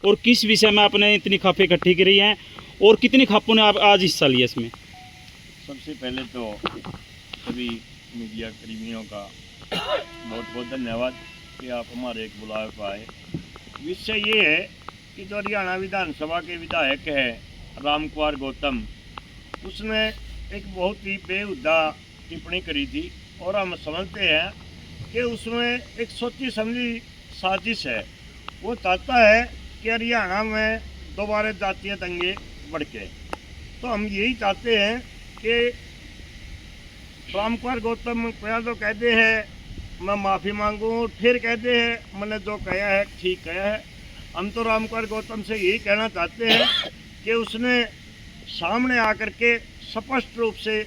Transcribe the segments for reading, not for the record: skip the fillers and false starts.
और किस विषय में आपने इतनी खापें इकट्ठी करी हैं और कितनी खापों ने आप आज हिस्सा लिया इसमें? सबसे पहले तो सभी मीडिया कर्मियों का बहुत बहुत धन्यवाद कि आप हमारे एक बुलावे पर आए। विषय ये है कि जो हरियाणा विधानसभा के विधायक है राम कुमार गौतम, उसने एक बहुत ही बेहुदा टिप्पणी करी थी और हम समझते हैं कि उसमें एक सोची समझी साजिश है। वो चाहता है कि हरियाणा में दोबारा जातीय दंगे भड़के। तो हम यही चाहते हैं कि राम कुमार गौतम पहले तो कहते हैं मैं माफ़ी मांगूँ, फिर कहते हैं मैंने जो कहा है ठीक कहा है। हम तो राम कुमार गौतम से यही कहना चाहते हैं कि उसने सामने आकर के स्पष्ट रूप से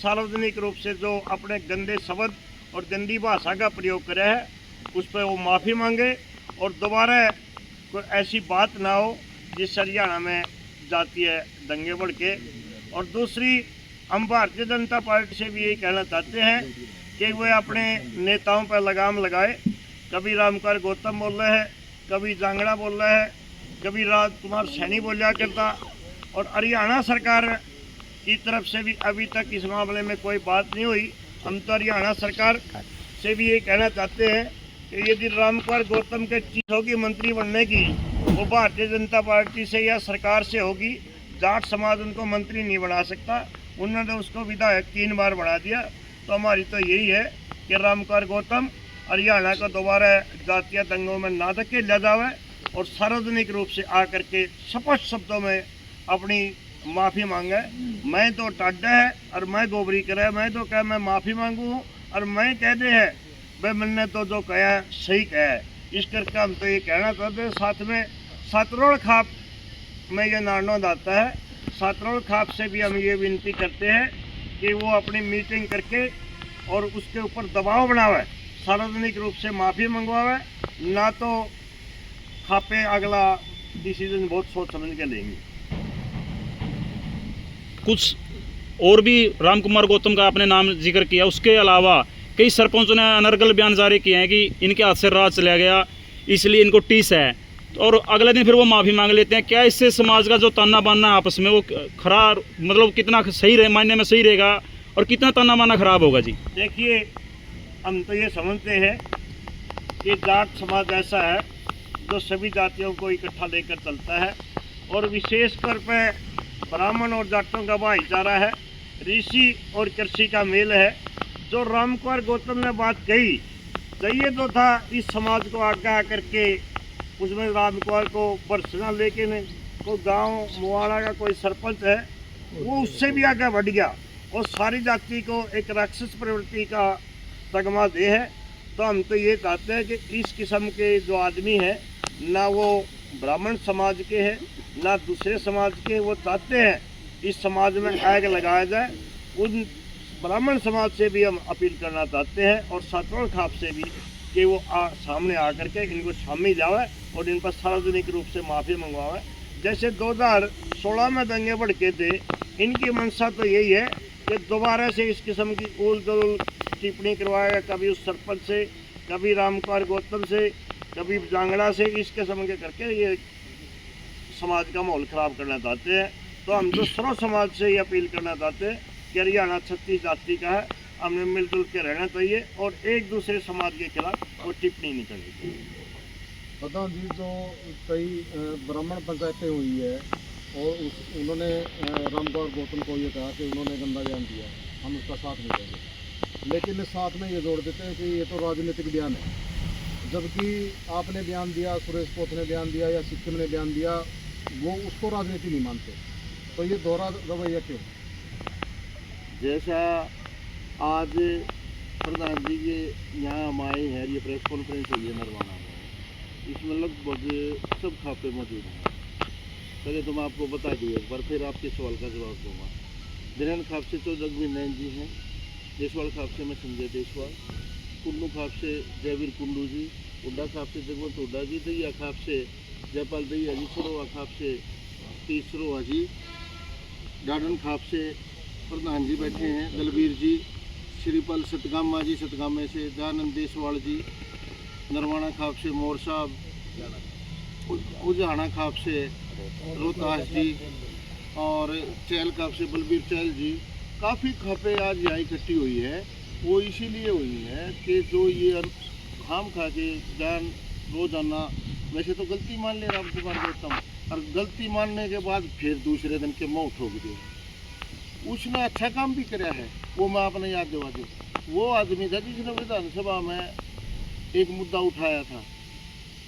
सार्वजनिक रूप से जो अपने गंदे शब्द और गंदी भाषा का प्रयोग करे है उस पर वो माफ़ी मांगे और दोबारा कोई ऐसी बात ना हो जिस हरियाणा में जातीय दंगे भड़के। और दूसरी, हम भारतीय जनता पार्टी से भी यही कहना चाहते हैं कि वे अपने नेताओं पर लगाम लगाए। कभी राम कुमार गौतम बोल रहे हैं, कभी जांगड़ा बोल रहे हैं, कभी राजकुमार सैनी बोला करता। और हरियाणा सरकार की तरफ से भी अभी तक इस मामले में कोई बात नहीं हुई। हम तो हरियाणा सरकार से भी ये कहना चाहते हैं कि यदि राम कुमार गौतम के चीज़ होगी मंत्री बनने की, वो भारतीय जनता पार्टी से या सरकार से होगी। जाट समाज उनको मंत्री नहीं बना सकता, उन्होंने उसको विधायक 3 बार बढ़ा दिया। तो हमारी तो यही है कि राम कुमार गौतम हरियाणा को दोबारा जातीय दंगों में ना धकेला जावे और सार्वजनिक रूप से आकर के स्पष्ट शब्दों में अपनी माफ़ी मांगे। मैं तो टाड्डा है और मैं गोबरी करे, मैं तो कह मैं माफ़ी मांगू और मैं कह दे है भाई मैंने तो जो कहा सही कहा है। इस करके हम तो ये कहना चाहते हैं। साथ में सातरोड़ खाप में ये नारनौंद आता है, सातरोड़ खाप से भी हम ये विनती करते हैं कि वो अपनी मीटिंग करके और उसके ऊपर दबाव बनावे, सार्वजनिक रूप से माफ़ी मंगवावे, ना तो खापे अगला डिसीजन बहुत सोच समझ के लेंगे। कुछ और भी राम कुमार गौतम का आपने नाम जिक्र किया, उसके अलावा कई सरपंचों ने अनर्गल बयान जारी किए हैं कि इनके हाथ से राज चला गया इसलिए इनको टीस है, और अगले दिन फिर वो माफ़ी मांग लेते हैं। क्या इससे समाज का जो ताना बाना आपस में वो खरा मतलब कितना सही रहे मायने में सही रहेगा और कितना ताना बाना खराब होगा? जी देखिए, हम तो ये समझते हैं कि जाट समाज ऐसा है जो सभी जातियों को इकट्ठा लेकर चलता है और विशेष तौर पर ब्राह्मण और जाटों का भाईचारा है, ऋषि और कृषि का मेल है। जो राम कुमार गौतम ने बात कही, चाहिए तो था इस समाज को आगे आकर के उसमें राम कुमार को बरसना, लेकिन वो गांव मुआड़ा का कोई सरपंच है वो उससे भी आगे बढ़ गया और सारी जाति को एक राक्षस प्रवृत्ति का तगमा दे है। तो हम तो ये चाहते हैं कि इस किस्म के जो आदमी है, ना वो ब्राह्मण समाज के हैं ना दूसरे समाज के, वो चाहते हैं इस समाज में आग लगाया जाए। उन ब्राह्मण समाज से भी हम अपील करना चाहते हैं और सातरोड़ खाप से भी कि वो सामने आकर के इनको शामिल जावे और इन पर सार्वजनिक रूप से माफ़ी मंगवावे। जैसे 2016 में दंगे भड़के थे, इनकी मंशा तो यही है कि दोबारा से इस किस्म की उल जुल टिप्पणी करवाएगा, कभी उस सरपंच से, कभी राम कुमार गौतम से, कभी जांगड़ा से, इस किस्म के करके ये समाज का माहौल ख़राब करना चाहते हैं। तो हम तो सर्व समाज से ये अपील करना चाहते हैं कि हरियाणा 36 जाति का है, हमें मिलजुल के रहना चाहिए और एक दूसरे समाज के खिलाफ वो टिप्पणी नहीं करनी चाहिए। प्रधान जी, जो कई ब्राह्मण पंचायतें हुई है और उन्होंने राम कुमार गौतम को ये कहा कि उन्होंने गंदा बयान दिया, हम उसका साथ नहीं देंगे, लेकिन साथ में ये जोड़ देते हैं कि ये तो राजनीतिक बयान है। जबकि आपने बयान दिया, सुरेश पोथ ने बयान दिया या सिक्किम ने बयान दिया, वो उसको राजनीति नहीं मानते। तो ये दोहरा रवैया क्यों? जैसा आज प्रधान जी के यहाँ हम आए हैं, ये प्रेस कॉन्फ्रेंस हुई है नरवाना में, इसमें लगभग सब खापे मौजूद हैं। पहले तो मैं आपको बता दूँ एक बार, फिर आपके सवाल का जवाब दूँगा। बिरहन खाप से तो जगवीर नैन जी हैं, देशवाल खाप से मैं संजय देशवाल, कुल्लू खाप से जयवीर कुंडू जी, उड्डा खाप से जगवंत उड्डा जी, दहिया खाप से जयपाल दहिया जी, सरोवा खाप से तीस सरोवा जी, डाडन खाप से प्रधान जी बैठे हैं दलबीर जी, श्रीपाल सतगामा जी सतगामे से, दयानंद देशवाल जी, नरवाना खाप से मोर साहब, उजाना खाप से रोहतास जी और चहल खाप से बलबीर चहल जी, काफ़ी खापें आज यहाँ इकट्ठी हुई है। वो इसीलिए हुई है कि जो ये खाम खा के जान रोजाना, वैसे तो गलती मान ले राम कुमार गौतम, और गलती मानने के बाद फिर दूसरे दिन के मुँह ठोक दिए। उसने अच्छा काम भी कराया है, वो मैं अपने याद दिवा दूँ। वो आदमी था जिसने विधानसभा में एक मुद्दा उठाया था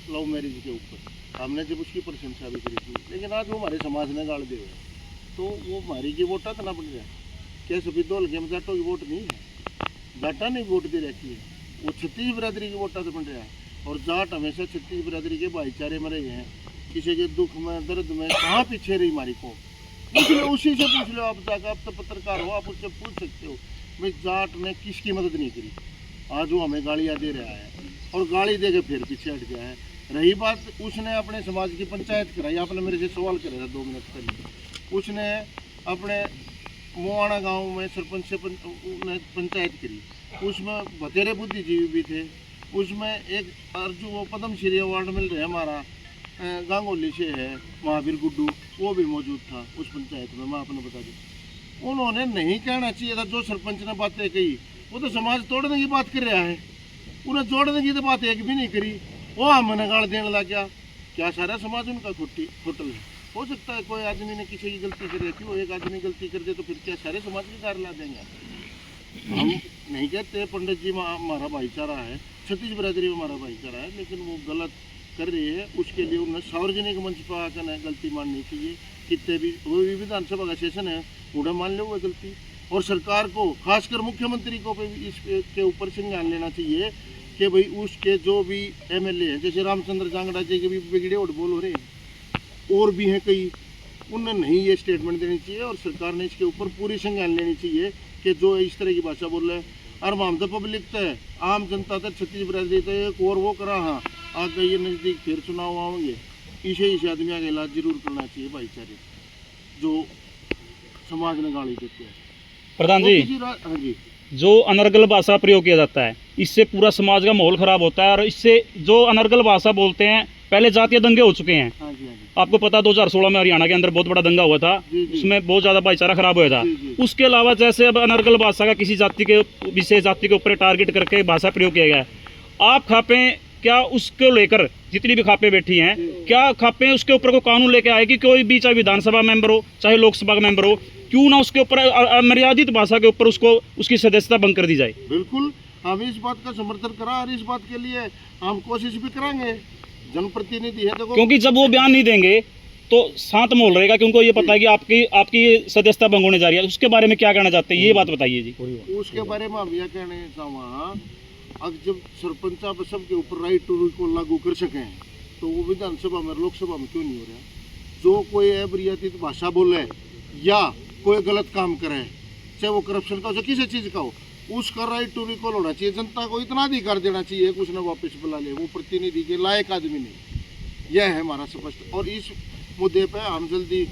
लव मैरिज के ऊपर, हमने जब उसकी प्रशंसा भी करी थी, लेकिन आज वो हमारे समाज ने गाड़ दे, तो वो हमारी की वोटा तो ना बन गया। क्या सभी दौल के जाटों की वोट नहीं है, जाटा नहीं वोट दे रखी है, वो छत्तीस बिरादरी की वोटा तो बन रहा है। और जाट हमेशा छत्तीस बिरादरी के भाईचारे में रहे हैं, किसी के दुख में दर्द में कहाँ पीछे रही हमारी को, उसी से पूछ लो आप जाकर, आप तो पत्रकार हो, आप उससे पूछ सकते हो भाई जाट ने किसकी मदद नहीं करी। आज वो हमें गालियाँ दे रहा है और गाली दे के फिर पीछे हट गया है। रही बात, उसने अपने समाज की पंचायत कराई, आपने मेरे से सवाल करे था 2 मिनट पहले, उसने अपने मोआना गांव में सरपंच से पंचायत करी, उसमें बतेरे बुद्धिजीवी भी थे, उसमें एक अर्जुन वो पद्मश्री अवार्ड मिल रहे हमारा गांगोली से है महावीर गुड्डू, वो भी मौजूद था उस पंचायत में। मैं आपने बता दूँ, उन्होंने नहीं कहना चाहिए था, जो सरपंच ने बातें कही वो तो समाज तोड़ने की बात कर रहा है, उन्हें जोड़ने की तो बात एक भी नहीं करी, वो हमने गाड़ देने लग गया। क्या सारा समाज उनका खोटल है? हो सकता है कोई आदमी ने किसी की गलती कर रखी हो, एक आदमी गलती कर दे तो फिर क्या सारे समाज की कार ला देंगे? हम नहीं कहते पंडित जी हमारा भाईचारा है, छत्तीस बिरादरी में हमारा भाईचारा है, लेकिन वो गलत कर रही है, उसके लिए उन्हें सार्वजनिक मंच पर आकर गलती माननी चाहिए। कितने भी वो भी विधानसभा का सेशन है, उन्हें मान लो वो गलती, और सरकार को खासकर मुख्यमंत्री को भी इसके ऊपर संज्ञान लेना चाहिए कि भाई उसके जो भी एमएलए हैं, जैसे रामचंद्र जांगड़ा जी के भी बिगड़े उठ बोल हो रहे हैं, और भी हैं कई, उन्हें नहीं ये स्टेटमेंट देनी चाहिए, और सरकार ने इसके ऊपर पूरी संज्ञान लेनी चाहिए कि जो इस तरह की भाषा बोल रहे हैं। और हम तो पब्लिक तो है, आम जनता तो छत्तीस बिरादरी तो एक और वो करा, हाँ आगे ये नज़दीक फिर चुनाव आएंगे, इसे आदमी का इलाज जरूर करना चाहिए भाईचारे, जो समाज में गाली देते हैं। प्रधान जी, हाँ जी, जो अनर्गल भाषा प्रयोग किया जाता है, इससे पूरा समाज का माहौल खराब होता है, और इससे जो अनर्गल भाषा बोलते हैं, पहले जातीय दंगे हो चुके हैं। हाँ जी, हाँ जी। आपको पता 2016 में हरियाणा के अंदर बहुत बड़ा दंगा हुआ था, उसमें बहुत ज़्यादा भाईचारा खराब हुआ था। उसके अलावा जैसे अब अनर्गल भाषा का किसी जाति के विशेष जाति के ऊपर टारगेट करके भाषा प्रयोग किया गया है, आप खापें क्या उसको लेकर, जितनी भी खापें बैठी हैं, क्या खापें उसके ऊपर को कानून लेके आएगी? कोई भी, चाहे विधानसभा मेंबर हो चाहे लोकसभा का मेंबर हो, क्यों ना उसके ऊपर अमर्यादित भाषा के ऊपर उसको उसकी सदस्यता भंग कर दी जाए? बिल्कुल, हम इस बात का समर्थन करा, और इस बात के लिए हम कोशिश भी करेंगे। जनप्रतिनिधि है देखो, क्योंकि जब वो बयान नहीं देंगे तो शांत माहौल रहेगा, क्योंकि ये पता है कि आपकी सदस्यता भंग होने जा रही है। उसके बारे में क्या कहना चाहते हैं, ये बात बताइए जी। उसके बारे में हम यह कहने चाहूँगा, अब जब सरपंच आप सबके ऊपर राइट टू रिकॉल लागू कर सकें, तो वो विधानसभा में लोकसभा में क्यों नहीं हो रहा? जो कोई अमर्यादित भाषा बोले या कोई गलत काम करे, चाहे वो करप्शन का हो चाहे किसी चीज़ का हो, उसका राइट टू रिकॉल होना चाहिए। जनता को इतना अधिकार देना चाहिए कि उसने वापस बुला ले, वो प्रतिनिधि के लायक आदमी नहीं। यह है हमारा स्पष्ट, और इस मुद्दे पे हम जल्दी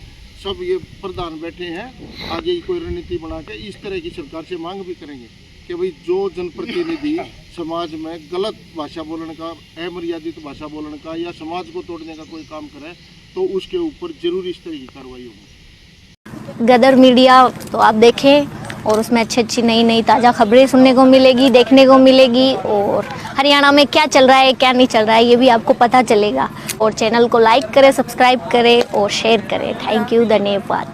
सब ये प्रधान बैठे हैं, आगे कोई रणनीति बना के इस तरह की सरकार से मांग भी करेंगे कि भाई जो जनप्रतिनिधि समाज में गलत भाषा बोलने का, अमर्यादित भाषा बोलने का या समाज को तोड़ने का कोई काम करे, तो उसके ऊपर जरूर इस तरह की कार्रवाई होगी। गदर मीडिया तो आप देखें, और उसमें अच्छी नई ताज़ा खबरें सुनने को मिलेगी, देखने को मिलेगी, और हरियाणा में क्या चल रहा है क्या नहीं चल रहा है ये भी आपको पता चलेगा। और चैनल को लाइक करें, सब्सक्राइब करें और शेयर करें। थैंक यू, धन्यवाद।